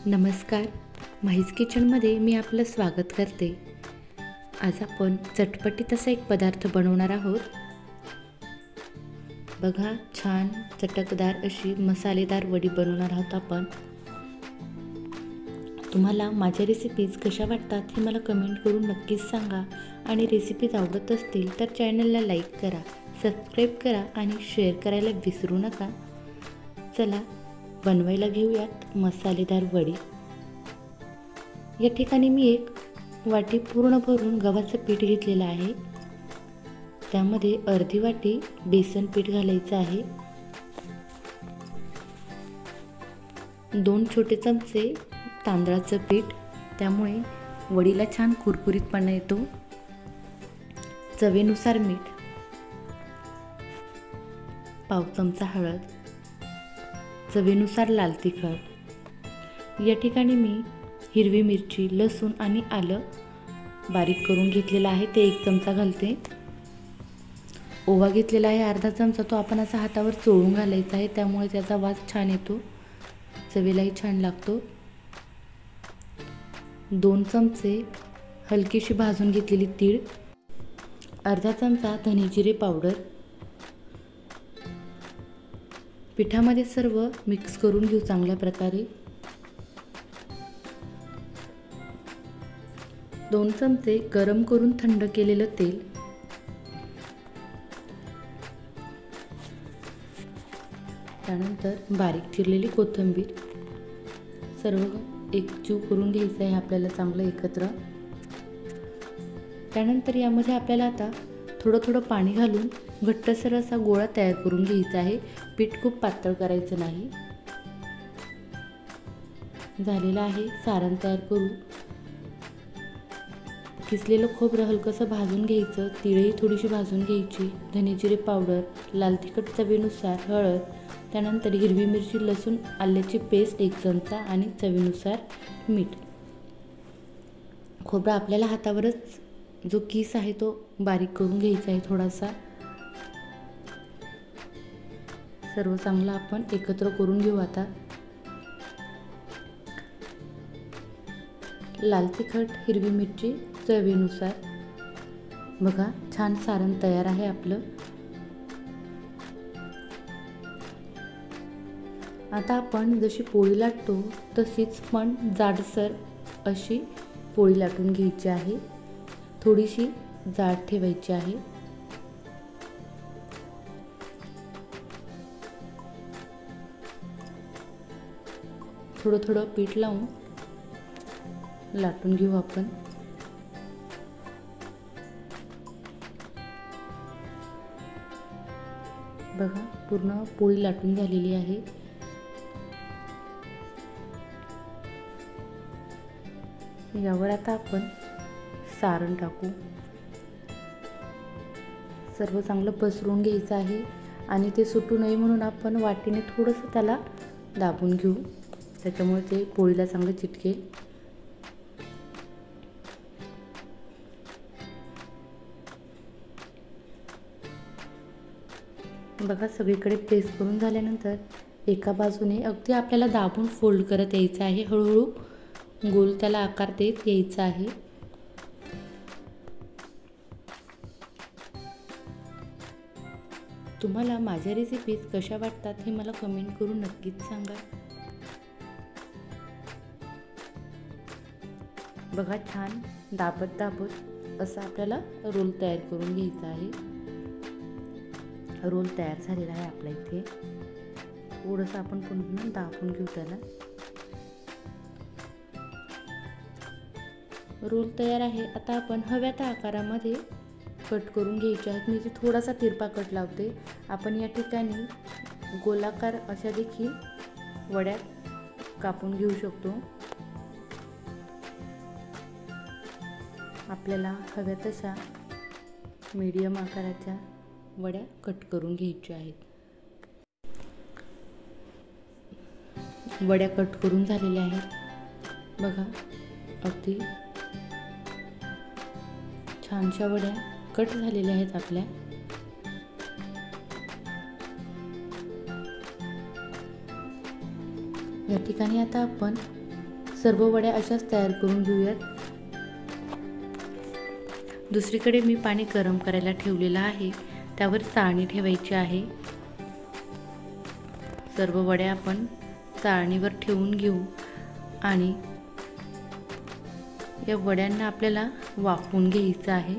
नमस्कार. माहीज किचनमध्ये मी आपलं स्वागत करते. आज आपण चटपटीत असा एक पदार्थ बनवणार आहोत. बघा, छान चटकदार अशी मसालेदार वडी बनवणार आहोत आपण. तुम्हाला माझ्या रेसिपीज कशा वाटतात हे मला कमेंट करून नक्कीच सांगा. आणि रेसिपीज आवडत असतील तर चॅनलला लाईक करा, सबस्क्राईब करा आणि शेअर करायला विसरू नका. चला बनवायला घेऊयात मसालेदार वडी. या ठिकाणी मी एक वाटी पूर्ण भरून गव्हाचं पीठ घेतलेलं आहे. त्यामध्ये अर्धी वाटी बेसन पीठ घालायचं आहे. 2 छोटे चमचे तांदळाचं पीठ, त्यामुळे वडीला छान कुरकुरीतपणा येतो. चवीनुसार मीठ, पाव चमचा हळद, चवीनुसार लाल तिखट. या ठिकाणी मी हिरवी मिरची, लसूण आणि आलं बारीक करून घेतलेलं आहे, ते 1 चमचा घालते. ओवा घेतलेला आहे अर्धा चमचा, तो आपण असा हातावर चोळून घालायचा आहे, त्यामुळे त्याचा वास छान येतो, चवीलाही छान लागतो. 2 चमचे हलकीशी भाजून घेतलेली तीळ, अर्धा चमचा धने जिरे पावडर. पिठामध्ये सर्व मिक्स करून घेऊ चांगल्या प्रकारे. 2 चमचे गरम करून थंड केलेलं तेल, त्यानंतर बारीक चिरलेली कोथिंबीर. सर्व एकजीव करून घ्यायचं आहे आपल्याला चांगलं एकत्र. त्यानंतर यामध्ये आपल्याला आता थोडं पाणी घालून घट्टसर असा गोळा तयार करून घ्यायचा आहे. पीठ खूप पातळ करायचं नाही. झालेलं आहे. सारण तयार करू. किसलेलं खोबरं हलकंसं भाजून घ्यायचं, तिळही थोडीशी भाजून घ्यायची, धने जिरे पावडर, लाल तिखट चवीनुसार, हळद, त्यानंतर हिरवी मिरची, लसूण आल्याची पेस्ट 1 चमचा आणि चवीनुसार मीठ. खोबरं आपल्याला हातावरच जो किस आहे तो बारीक करून घ्यायचा आहे थोडासा. सर्व चांगलं आपण एकत्र करून घेऊ. आता लाल तिखट, हिरवी मिरची चवीनुसार. बघा, छान सारण तयार आहे आपलं. आता आपण जशी पोळी लाटतो तशीच पण जाडसर अशी पोळी लाटून घ्यायची आहे. थोडीशी जाड ठेवायची आहे. थोडं पीठ लावून लाटून घेऊ आपण. बघा, पूर्ण पोळी लाटून झालेली आहे. यावर आता आपण सारण टाकू. सर्व चांगलं पसरून घ्यायचं आहे आणि ते सुटू नये म्हणून आपण वाटीने थोडंसं त्याला दाबून घेऊ, त्याच्यामुळे ते पोळीला चांगलं चिटकेल. बघा, सगळीकडे प्रेस करून झाल्यानंतर एका बाजूने अगदी आपल्याला दाबून फोल्ड करत यायचं आहे. हळूहळू गोल त्याला आकार देत यायचा आहे. तुम्हाला माझ्या रेसिपीज कशा वाटतात हे मला कमेंट करून नक्कीच सांगा. बघा, छान दाबत असं आपल्याला रोल तयार करून घ्यायचा आहे. रोल तयार झालेला आहे आपल्या इथे. थोडंसं आपण पुन्हा दाबून घेऊ त्याला. रोल तयार आहे. आता आपण हव्या त्या आकारामध्ये कट करून घ्यायचे आहेत. मी इथे थोडासा तिरपा कट लावते. आपण या ठिकाणी गोलाकार अशा देखील वड्या कापून घेऊ शकतो. आपल्याला हव्या तशा मीडियम आकाराच्या वड्या कट करून घ्यायच्या आहेत. वड्या कट करून झालेल्या आहेत. बघा, अगदी छानशा वड्या कट झालेल्या आहेत आपल्या. या ठिकाणी आता आपण सर्व वड्या अशाच तयार करून घेऊयात। दुसरीकडे मी पाणी गरम करायला ठेवलेलं आहे, त्यावर चाळणी ठेवायची आहे। सर्व वड्या आपण चाळणीवर ठेवून घेऊ आणि या वड्यांना आपल्याला वाफवून घ्यायचं आहे।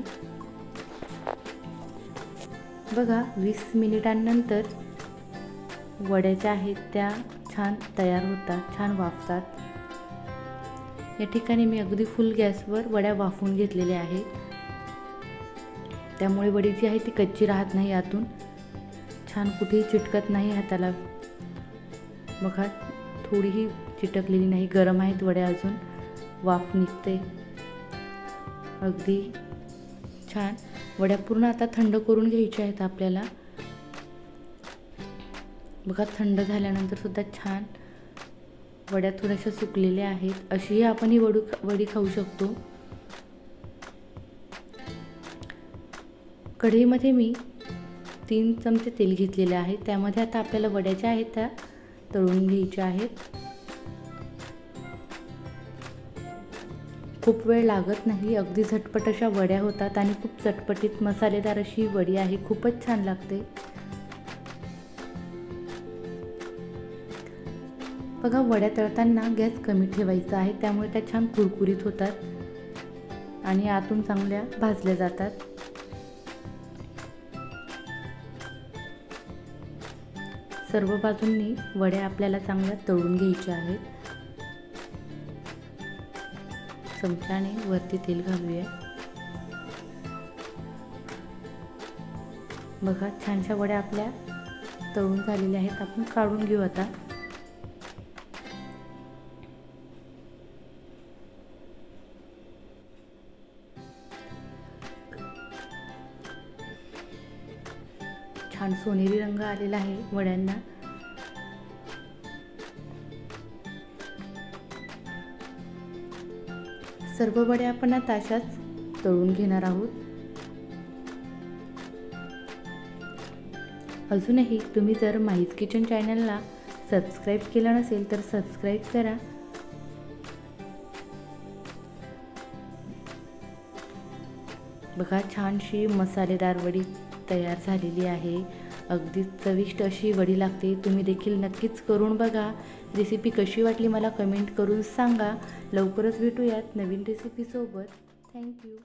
बघा 20 मिनिटांनंतर वड्या ज्या आहेत त्या छान तयार होतात, छान वाफतात। या ठिकाणी मी अगदी फुल गॅसवर वड्या वाफवून घेतलेल्या आहेत, त्यामुळे वडी जी आहे ती कच्ची राहत नाही, आतून छान कुठेही चिटकत नाही हाताला। बघा थोडीही चिटकलेली नाही, गरम आहेत वड्या, अजून वाफ निघते अगदी छान। वड्या पूर्ण आता थंड करून घ्यायच्या आहेत आपल्याला। बघा थंड झाल्यानंतर सुद्धा छान वड्या थोड्याशा सुकलेल्या आहेत। अशीही आपण ही वडी खाऊ शकतो। कढईमध्ये मी 3 चमचे तेल घेतलेले आहे, त्यामध्ये आता आपल्याला वड्या ज्या आहेत त्या तळून घ्यायच्या आहेत। खूप वेळ लागत नाही, अगदी झटपट अशा वड्या होतात आणि खूप चटपटीत मसालेदार अशी वडी आहे, खूपच छान लागते। बघा वड्या तळताना गॅस कमी ठेवायचा आहे, त्यामुळे त्या छान कुरकुरीत होतात आणि आतून चांगल्या भाजल्या जातात। सर्व बाजूंनी वड्या आपल्याला चांगल्या तळून घ्यायच्या आहेत। चमच्याने वरती तेल घालूया। बघा छानशा वड्या आपल्या तळून झालेल्या आहेत, आपण काढून घेऊ आता। छान सोनेरी रंग आलेला आहे वड्यांना। सर्व वड्या आपण आता अशाच तळून घेणार आहोत। अजूनही तुम्ही जर माहीज किचन चॅनलला सबस्क्राईब केलं नसेल तर सबस्क्राईब करा। बघा छानशी मसालेदार वडी तयार झालेली आहे, अगदी चविष्ट अशी वडी लागते। तुम्ही देखील नक्कीच करून बघा। रेसिपी कशी वाटली मला कमेंट करून सांगा। लवकरच भेटूयात नवीन रेसिपीसोबत। थँक्यू।